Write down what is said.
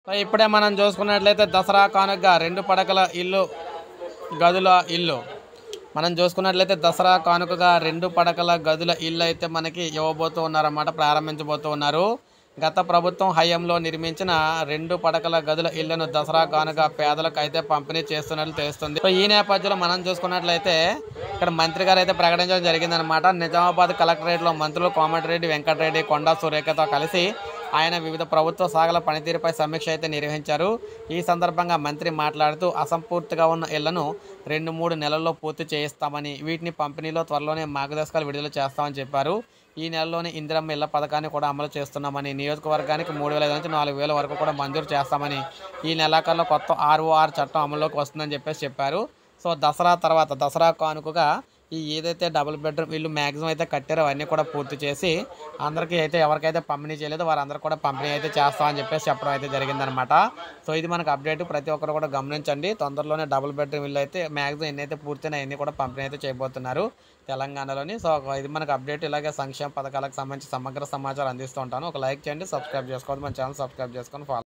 So ఇప్పుడే మనం చూసుకున్నట్లయితే దసరా కానుక 2 పడకల ఇల్లు గదుల ఇల్లు మనం చూసుకున్నట్లయితే దసరా కానుకగా 2 పడకల గదుల ఇల్లు అయితే మనకి ఇవ్వబోతూ ఉన్నారన్నమాట, ప్రారంభించబోతూ ఉన్నారు. గత ప్రభుత్వం హయాంలో నిర్మించిన 2 పడకల గదుల ఇళ్లను దసరా కానుక పేదలకు అయితే పంపిణీ చేస్తున్నట్లు తెలుస్తుంది. సో ఈ నేపథ్యంలో మనం చూసుకున్నట్లయితే ఇక్కడ మంత్రి గారు అయితే ప్రకటించడం జరిగిందనమాట. నిజామాబాద్ కలెక్టరేట్లో మంత్రులు కోమటిరెడ్డి వెంకటరెడ్డి, కొండా సురేఖతో కలిసి ఆయన వివిధ ప్రభుత్వ శాఖల పనితీరుపై సమీక్ష అయితే నిర్వహించారు. ఈ సందర్భంగా మంత్రి మాట్లాడుతూ అసంపూర్తిగా ఉన్న ఇళ్లను 2-3 నెలల్లో పూర్తి చేయిస్తామని, వీటిని పంపిణీలో త్వరలోనే మార్గదర్శకాలు విడుదల చేస్తామని చెప్పారు. ఈ నెలలోనే ఇందిరమ్మ ఇళ్ల పథకాన్ని కూడా అమలు చేస్తున్నామని, నియోజకవర్గానికి 3,000 నుంచి 4,000 వరకు కూడా మంజూరు చేస్తామని, ఈ నెలాఖరులో కొత్త ROR చట్టం అమల్లోకి వస్తుందని చెప్పారు. సో దసరా తర్వాత దసరా కానుకగా ఏదైతే డబుల్ బెడ్రూమ్ ఇల్లు మ్యాక్సిమం అయితే కట్టారో అవన్నీ కూడా పూర్తి చేసి అందరికీ అయితే ఎవరికైతే పంపిణీ చేయలేదో వారందరూ కూడా పంపిణీ అయితే చేస్తామని చెప్పడం అయితే జరిగిందనమాట. సో ఇది మనకు అప్డేట్, ప్రతి ఒక్కరు కూడా గమనించండి. తొందరలోనే డబుల్ బెడ్రూమ్ ఇల్లు అయితే మ్యాక్సిమం ఎన్నైతే పూర్తయినా అన్నీ కూడా పంపిణీ అయితే చేయబోతున్నారు తెలంగాణలోని. సో ఇది మనకు అప్డేట్. ఇలాగే సంక్షేమ పథకాలకు సంబంధించి సమగ్ర సమాచారం అందిస్తూ ఉంటాను. ఒక లైక్ చేయండి, సబ్స్క్రైబ్ చేసుకోవద్దు, మన ఛానల్ సబ్స్క్రైబ్ చేసుకొని ఫాలో